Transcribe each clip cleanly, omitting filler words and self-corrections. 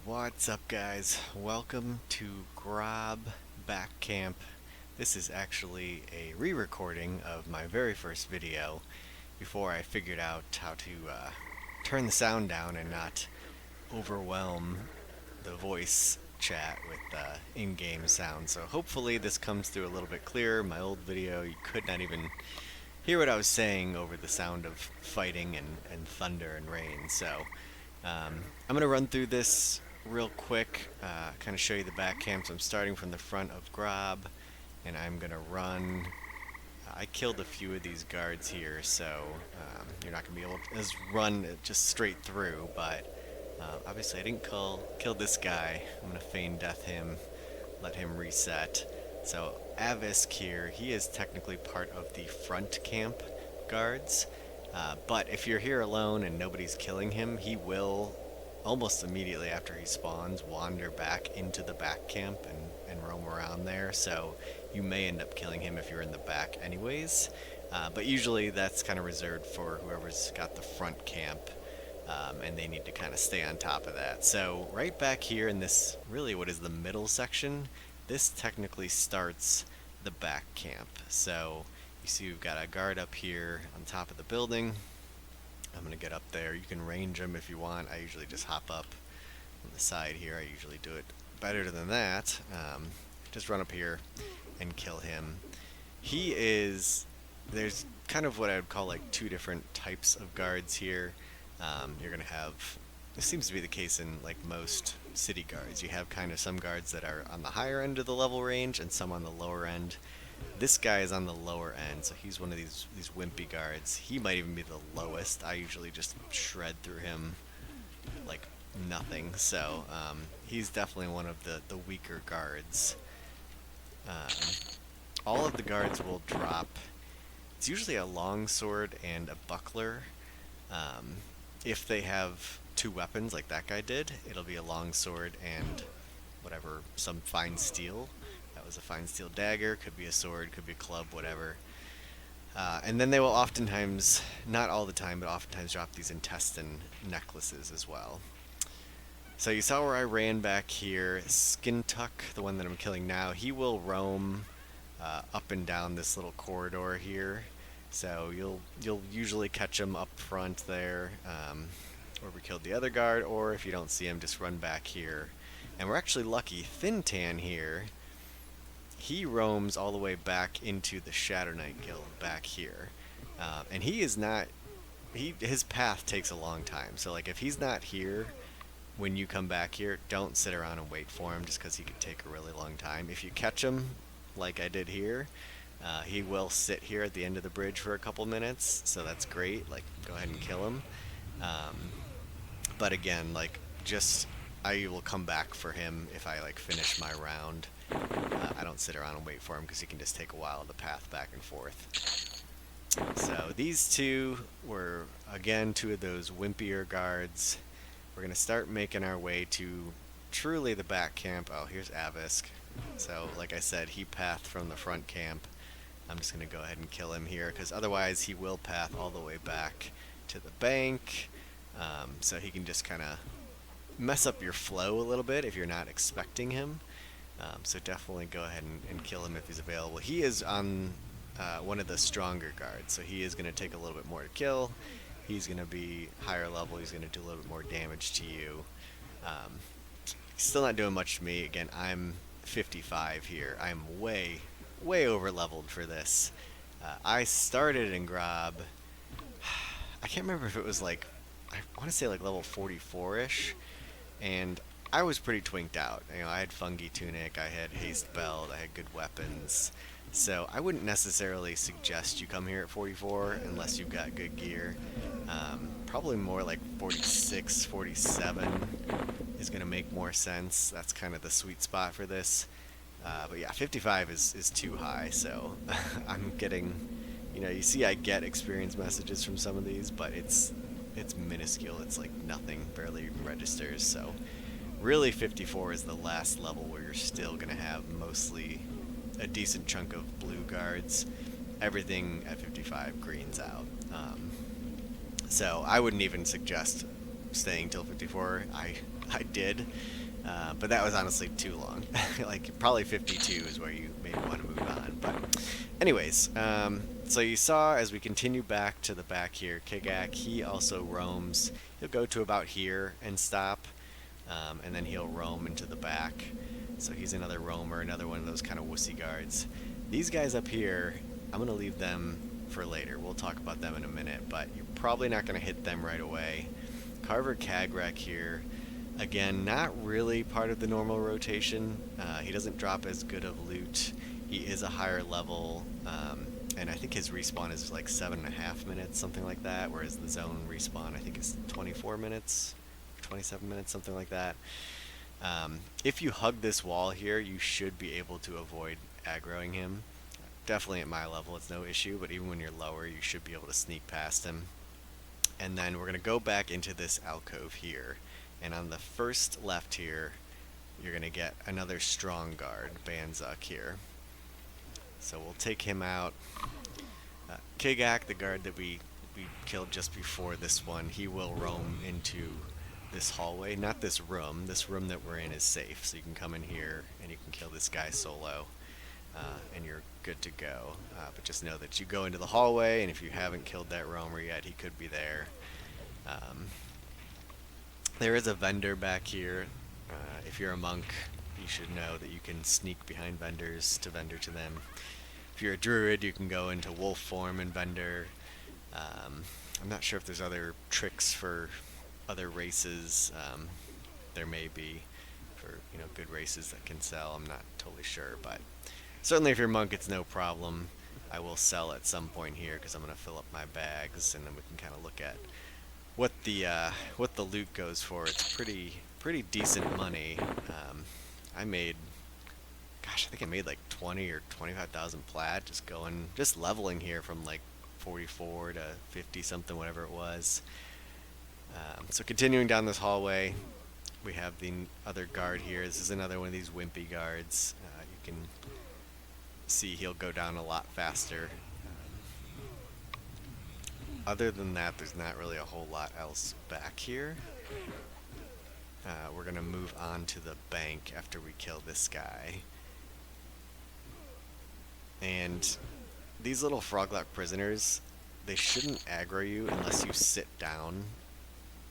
What's up, guys? Welcome to Grobb Back Camp. This is actually a re-recording of my very first video before I figured out how to turn the sound down and not overwhelm the voice chat with in-game sound. So hopefully this comes through a little bit clearer. My old video, you could not even hear what I was saying over the sound of fighting and thunder and rain. So I'm going to run through this real quick, kind of show you the back camp. So I'm starting from the front of Grobb, and I'm going to run. I killed a few of these guards here, so you're not going to be able to just run it just straight through, but obviously I didn't kill this guy. I'm going to feign death him, let him reset. So Avisk here, he is technically part of the front camp guards. But if you're here alone and nobody's killing him, he will, almost immediately after he spawns, wander back into the back camp and roam around there. So you may end up killing him if you're in the back anyways. But usually that's kind of reserved for whoever's got the front camp, and they need to kind of stay on top of that. So right back here in this, really what is the middle section, this technically starts the back camp. So you see we've got a guard up here on top of the building. I'm going to get up there. You can range him if you want. I usually just hop up on the side here. I usually do it better than that. Just run up here and kill him. There's kind of what I would call like two different types of guards here. You're going to have, this seems to be the case in like most city guards. You have kind of some guards that are on the higher end of the level range and some on the lower end. This guy is on the lower end, so he's one of these wimpy guards. He might even be the lowest. I usually just shred through him like nothing. So he's definitely one of the weaker guards. All of the guards will drop. It's usually a longsword and a buckler. If they have two weapons like that guy did, it'll be a longsword and whatever, some fine steel. That was a fine steel dagger, could be a sword, could be a club, whatever. And then they will oftentimes, not all the time, but oftentimes drop these intestine necklaces as well. So you saw where I ran back here. Skintuck, the one that I'm killing now, he will roam up and down this little corridor here. So you'll usually catch him up front there, where we killed the other guard, or if you don't see him, just run back here. And we're actually lucky. Thin Tan here, he roams all the way back into the Shadow Knight Guild back here. And he is not, his path takes a long time. So like if he's not here when you come back here, don't sit around and wait for him just because he could take a really long time. If you catch him like I did here, he will sit here at the end of the bridge for a couple minutes, so that's great. Like, go ahead and kill him. But again, like, I will come back for him if I like finish my round. I don't sit around and wait for him because he can just take a while to path back and forth. So these two were, again, two of those wimpier guards. We're going to start making our way to truly the back camp. Oh, here's Avisk. So, like I said, he pathed from the front camp. I'm just going to go ahead and kill him here because otherwise he will path all the way back to the bank. So he can just kind of mess up your flow a little bit if you're not expecting him. So definitely go ahead and kill him if he's available. He is on one of the stronger guards, so he is going to take a little bit more to kill. He's going to be higher level. He's going to do a little bit more damage to you. He's still not doing much to me. Again, I'm 55 here. I'm way over leveled for this. I started in Grobb. I can't remember if it was like, I want to say like level 44-ish, and I was pretty twinked out. You know, I had fungi tunic, I had haste belt, I had good weapons. So I wouldn't necessarily suggest you come here at 44 unless you've got good gear. Probably more like 46, 47 is going to make more sense. That's kind of the sweet spot for this. But yeah, 55 is too high, so I'm getting, you see I get experience messages from some of these, but it's minuscule. It's like nothing, barely even registers. So really 54 is the last level where you're still going to have mostly a decent chunk of blue guards. Everything at 55 greens out. So I wouldn't even suggest staying till 54. I did, but that was honestly too long. Like probably 52 is where you maybe want to move on. But anyways, so you saw as we continue back to the back here, Cagrek, he also roams. He'll go to about here and stop, and then he'll roam into the back. So he's another roamer, another one of those kind of wussy guards. These guys up here, I'm going to leave them for later. We'll talk about them in a minute, but you're probably not going to hit them right away. Carver Cagrek here, again, not really part of the normal rotation. He doesn't drop as good of loot. He is a higher level, and I think his respawn is like 7.5 minutes, something like that, whereas the zone respawn I think is 24 minutes, 27 minutes, something like that. If you hug this wall here, you should be able to avoid aggroing him. Definitely at my level, it's no issue, but even when you're lower, you should be able to sneak past him. And then we're going to go back into this alcove here, and on the first left here, you're going to get another strong guard, Banzuk here. So we'll take him out. Cagrek, the guard that we killed just before this one, he will roam into this hallway, not this room. This room that we're in is safe, so you can come in here and you can kill this guy solo, and you're good to go. But just know that you go into the hallway, and if you haven't killed that roamer yet, he could be there. There is a vendor back here. If you're a monk, you should know that you can sneak behind vendors to vendor to them. If you're a druid, you can go into wolf form and vendor. I'm not sure if there's other tricks for other races. There may be for good races that can sell. I'm not totally sure, but certainly if you're a monk, it's no problem. I will sell at some point here because I'm going to fill up my bags, and then we can kind of look at what the loot goes for. It's pretty decent money. I made, gosh, I think I made like 20 or 25,000 plat just leveling here from like 44 to 50 something, whatever it was. So continuing down this hallway, we have the other guard here. This is another one of these wimpy guards. You can see he'll go down a lot faster. Other than that, there's not really a whole lot else back here. We're going to move on to the bank after we kill this guy. And these little froglock prisoners, they shouldn't aggro you unless you sit down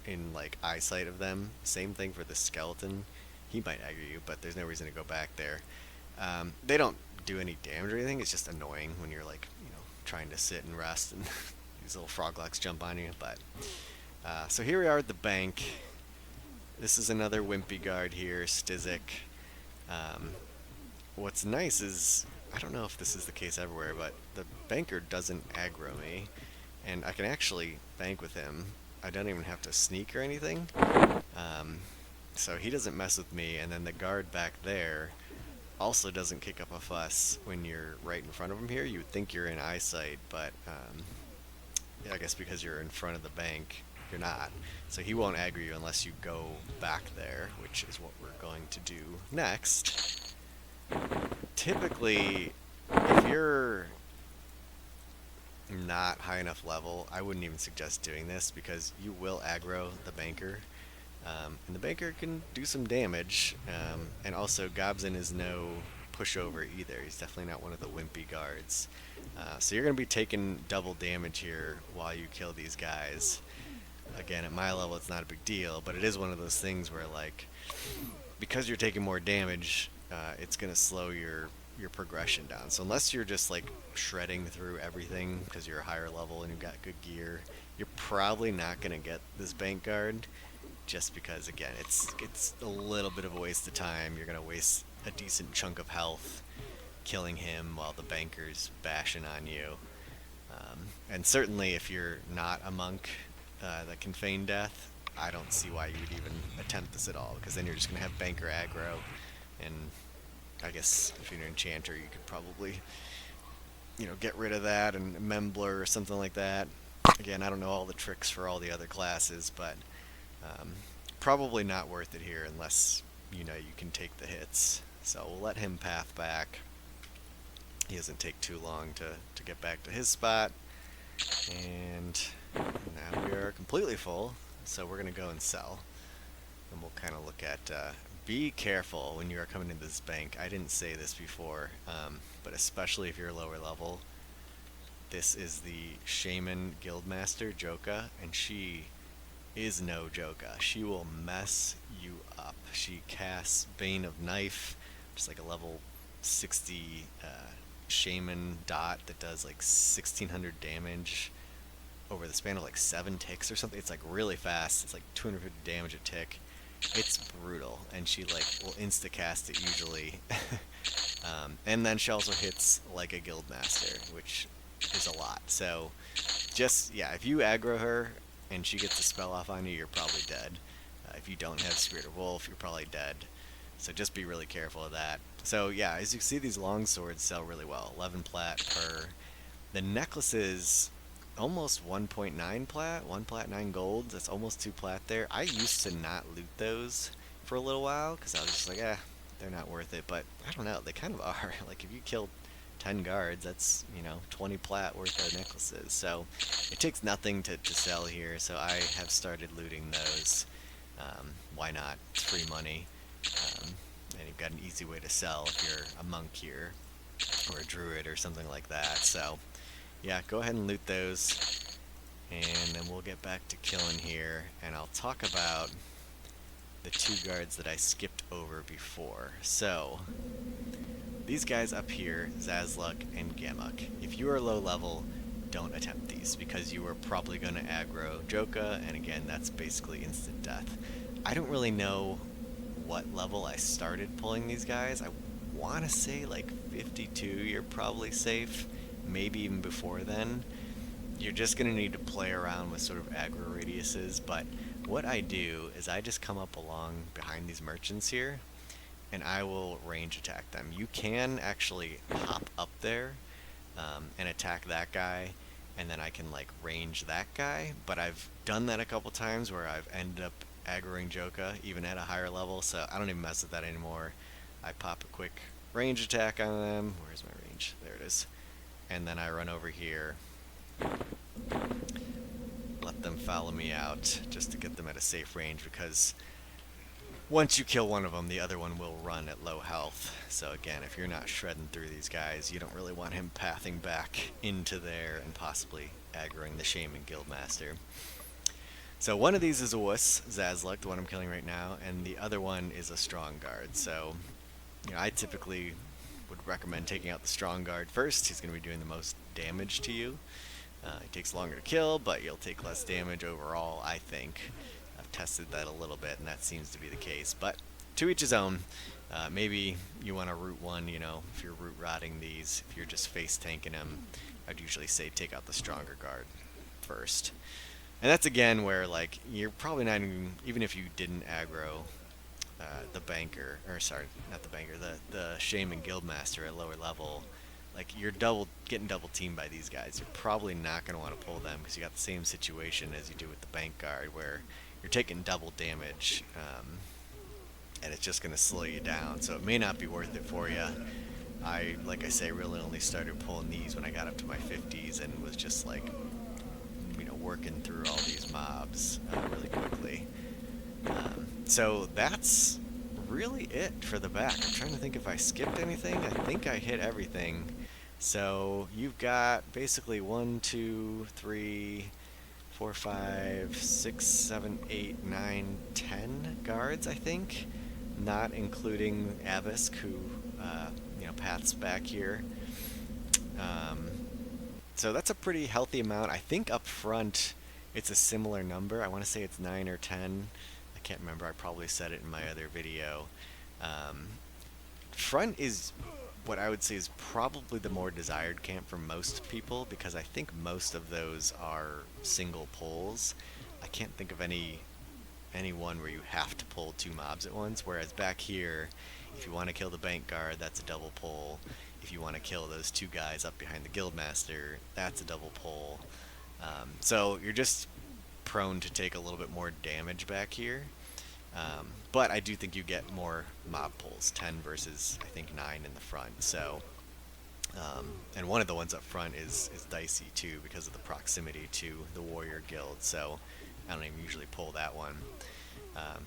in like eyesight of them. Same thing for the skeleton. He might aggro you, but there's no reason to go back there. They don't do any damage or anything. It's just annoying when you're like, trying to sit and rest and these little froglocks jump on you. But so here we are at the bank. This is another wimpy guard here, Stizik. What's nice is, I don't know if this is the case everywhere, but the banker doesn't aggro me, and I can actually bank with him. I don't even have to sneak or anything. So he doesn't mess with me, and then the guard back there also doesn't kick up a fuss when you're right in front of him here. You would think you're in eyesight, but I guess because you're in front of the bank, you're not. So he won't aggro you unless you go back there, which is what we're going to do next. Typically, if you're not high enough level, I wouldn't even suggest doing this because you will aggro the banker. And the banker can do some damage. And also, Gobson is no pushover either. He's definitely not one of the wimpy guards. So you're going to be taking double damage here while you kill these guys. Again, at my level, it's not a big deal, but it is one of those things where, like, because you're taking more damage, it's going to slow your progression down. So unless you're just, like, shredding through everything because you're a higher level and you've got good gear, you're probably not going to get this bank guard just because, again, it's a little bit of a waste of time. You're going to waste a decent chunk of health killing him while the banker's bashing on you. And certainly if you're not a monk that can feign death, I don't see why you would even attempt this at all, because then you're just going to have banker aggro, and I guess if you're an enchanter, you could probably, get rid of that and Memblur or something like that. Again, I don't know all the tricks for all the other classes, but probably not worth it here unless, you can take the hits. So we'll let him path back. He doesn't take too long to get back to his spot. And now we are completely full, so we're going to go and sell. And we'll kind of look at, be careful when you are coming into this bank. I didn't say this before, but especially if you're lower level, this is the Shaman Guildmaster, Joka, and she is no Joka. She will mess you up. She casts Bane of Knife, just like a level 60 Shaman dot that does like 1600 damage over the span of like 7 ticks or something. It's like really fast. It's like 250 damage a tick. It's brutal, and she like will insta cast it usually. And then she also hits like a Guildmaster, which is a lot. So just, yeah, if you aggro her and she gets a spell off on you, you're probably dead. If you don't have Spirit of Wolf, you're probably dead. So just be really careful of that. So yeah, as you can see, these long swords sell really well. 11 plat per. The necklaces, almost 1.9 plat, 1 plat 9 gold. That's almost 2 plat there. I used to not loot those for a little while because I was just like, they're not worth it. But I don't know, they kind of are. Like if you kill 10 guards, that's, 20 plat worth of necklaces. So it takes nothing to sell here, so I have started looting those. Why not? It's free money. And you've got an easy way to sell if you're a monk here, or a druid or something like that. So yeah, go ahead and loot those, and then we'll get back to killing here, and I'll talk about the 2 guards that I skipped over before. So these guys up here, Zazluk and Gamuk, if you are low level, don't attempt these because you are probably going to aggro Joka, and again, that's basically instant death. I don't really know what level I started pulling these guys. I want to say like 52, you're probably safe, maybe even before then. You're just going to need to play around with sort of aggro radiuses, but what I do is I just come up along behind these merchants here, and I will range attack them. You can actually hop up there and attack that guy, and then I can like range that guy, but I've done that a couple times where I've ended up aggroing Joka even at a higher level, so I don't even mess with that anymore. I pop a quick range attack on them. Where's my range? There it is. And then I run over here, let them follow me out just to get them at a safe range, because once you kill one of them, the other one will run at low health. So again, if you're not shredding through these guys, you don't really want him pathing back into there and possibly aggroing the Shaman Guildmaster. So one of these is a wuss, Zazluk, the one I'm killing right now, and the other one is a strong guard. So I typically would recommend taking out the strong guard first. He's going to be doing the most damage to you. It takes longer to kill, but you'll take less damage overall, I think. I've tested that a little bit, and that seems to be the case. But to each his own. Maybe you want to root one, if you're root rotting these. If you're just face tanking them, I'd usually say take out the stronger guard first. And that's again where, like, you're probably not even if you didn't aggro the banker, or sorry, not the banker, the Shaman Guildmaster at lower level, like, you're getting double teamed by these guys. You're probably not going to want to pull them because you got the same situation as you do with the bank guard, where you're taking double damage, and it's just going to slow you down. So it may not be worth it for you. Like I say, really only started pulling these when I got up to my 50s and was just like, working through all these mobs really quickly. So that's really it for the back. I'm trying to think if I skipped anything. I think I hit everything. So you've got basically 1, 2, 3, 4, 5, 6, 7, 8, 9, 10 guards, I think, not including Avisk, who paths back here. So that's a pretty healthy amount. I think up front it's a similar number. I want to say it's 9 or 10. I can't remember. I probably said it in my other video. Front is what I would say is probably the more desired camp for most people, because I think most of those are single pulls. I can't think of any one where you have to pull 2 mobs at once, whereas back here, if you want to kill the bank guard, that's a double pull. If you want to kill those 2 guys up behind the Guildmaster, that's a double pull. So you're just prone to take a little bit more damage back here. But I do think you get more mob pulls, 10 versus I think 9 in the front. So, and one of the ones up front is dicey too because of the proximity to the warrior guild. So I don't even usually pull that one.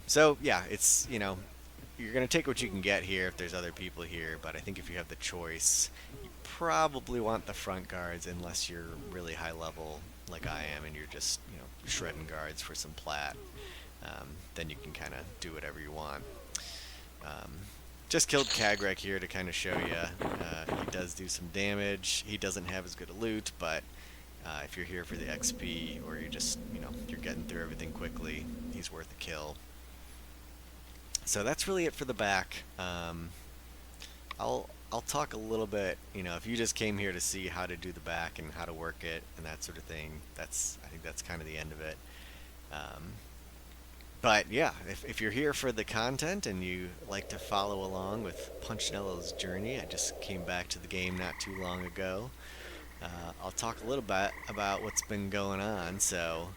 So yeah, it's, you're gonna take what you can get here if there's other people here, but I think if you have the choice, you probably want the front guards unless you're really high level like I am and you're just, shredding guards for some plat. Then you can kind of do whatever you want. Um, just killed Cagrek here to kind of show you. He does do some damage. He doesn't have as good a loot, but if you're here for the XP or you're just, you're getting through everything quickly, he's worth a kill. So that's really it for the back. I'll talk a little bit, if you just came here to see how to do the back and how to work it and that sort of thing, I think that's kind of the end of it. But yeah, if you're here for the content and you like to follow along with Punchinello's journey, I just came back to the game not too long ago. I'll talk a little bit about what's been going on. So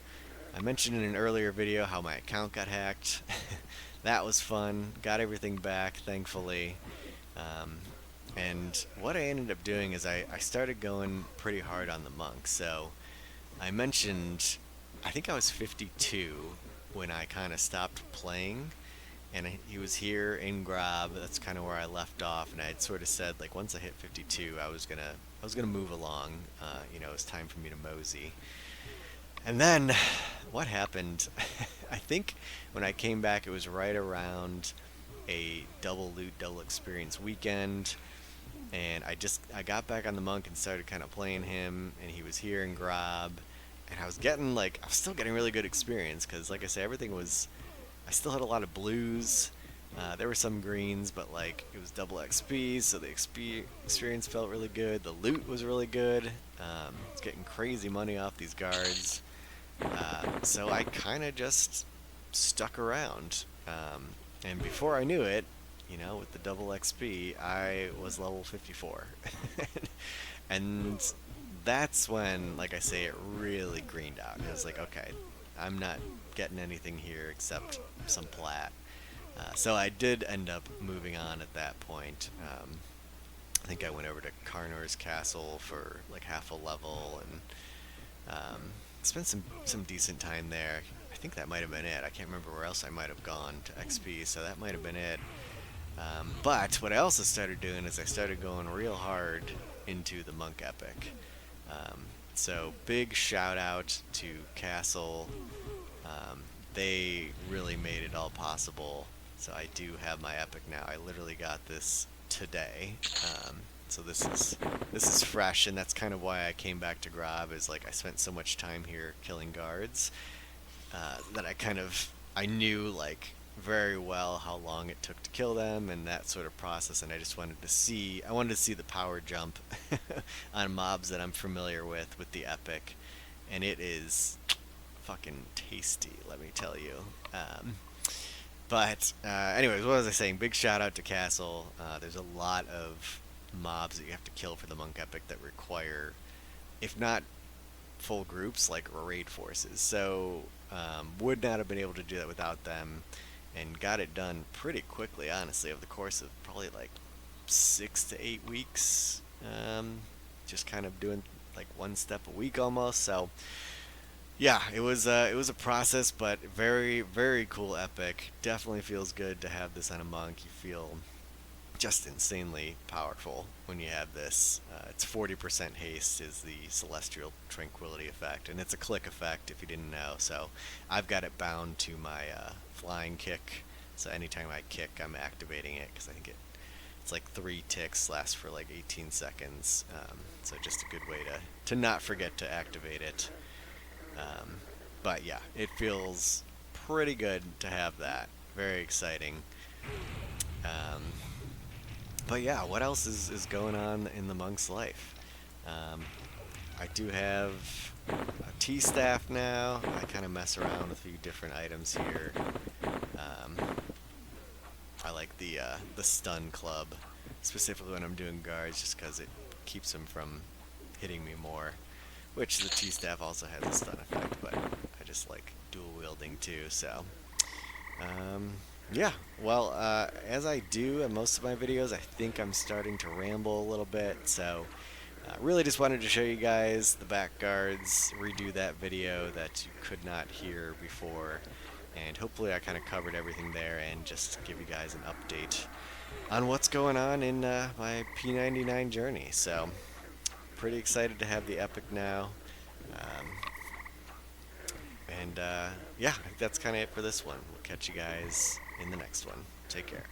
I mentioned in an earlier video how my account got hacked. That was fun. Got everything back, thankfully. And what I ended up doing is I started going pretty hard on the monk. So I mentioned, I think I was 52 when I kind of stopped playing, and he was here in Grobb. That's kind of where I left off, and I had sort of said, like, once I hit 52, I was gonna move along. It was time for me to mosey. And then what happened? I think when I came back, it was right around a double loot, double experience weekend, and I got back on the monk and started kind of playing him, and he was here in Grobb. And I was still getting really good experience because, like I say, I still had a lot of blues. There were some greens, but it was double XP, so the experience felt really good. The loot was really good. I was getting crazy money off these guards. So I kind of just stuck around. And before I knew it, with the double XP, I was level 54. And that's when, like I say, it really greened out. It was like, okay, I'm not getting anything here except some plat. So I did end up moving on at that point. I think I went over to Carnor's Castle for like half a level and spent some decent time there. I think that might have been it. I can't remember where else I might have gone to XP, so that might have been it. But what I also started doing is I started going real hard into the Monk Epic. So big shout out to Castle. They really made it all possible. So I do have my epic now. I literally got this today. So this is fresh, and that's kind of why I came back to Grobb. Is like I spent so much time here killing guards that I knew very well how long it took to kill them and that sort of process, and I wanted to see the power jump on mobs that I'm familiar with the epic, and it is fucking tasty, let me tell you. But anyways, what was I saying? Big shout out to Castle. There's a lot of mobs that you have to kill for the Monk Epic that require, if not full groups, like raid forces. So would not have been able to do that without them, and got it done pretty quickly, honestly, over the course of probably 6 to 8 weeks. Just kind of doing one step a week almost. So yeah, it was a process, but very, very cool epic. Definitely feels good to have this on a monk. You feel just insanely powerful when you have this. It's 40% haste is the Celestial Tranquility effect, and it's a click effect if you didn't know. So I've got it bound to my flying kick, so anytime I kick, I'm activating it, because I think it's 3 ticks, lasts for 18 seconds. So just a good way to not forget to activate it. But yeah, it feels pretty good to have that. Very exciting. But yeah, what else is going on in the monk's life? I do have a T-staff now. I kind of mess around with a few different items here. I like the stun club, specifically when I'm doing guards, just because it keeps them from hitting me more. Which the T-staff also has a stun effect, but I just like dual wielding too. So yeah, well, as I do in most of my videos, I think I'm starting to ramble a little bit, so really just wanted to show you guys the back guards, redo that video that you could not hear before. And hopefully I kind of covered everything there and just give you guys an update on what's going on in my P99 journey. So, pretty excited to have the Epic now. Um, and yeah, I think that's kind of it for this one. We'll catch you guys in the next one. Take care.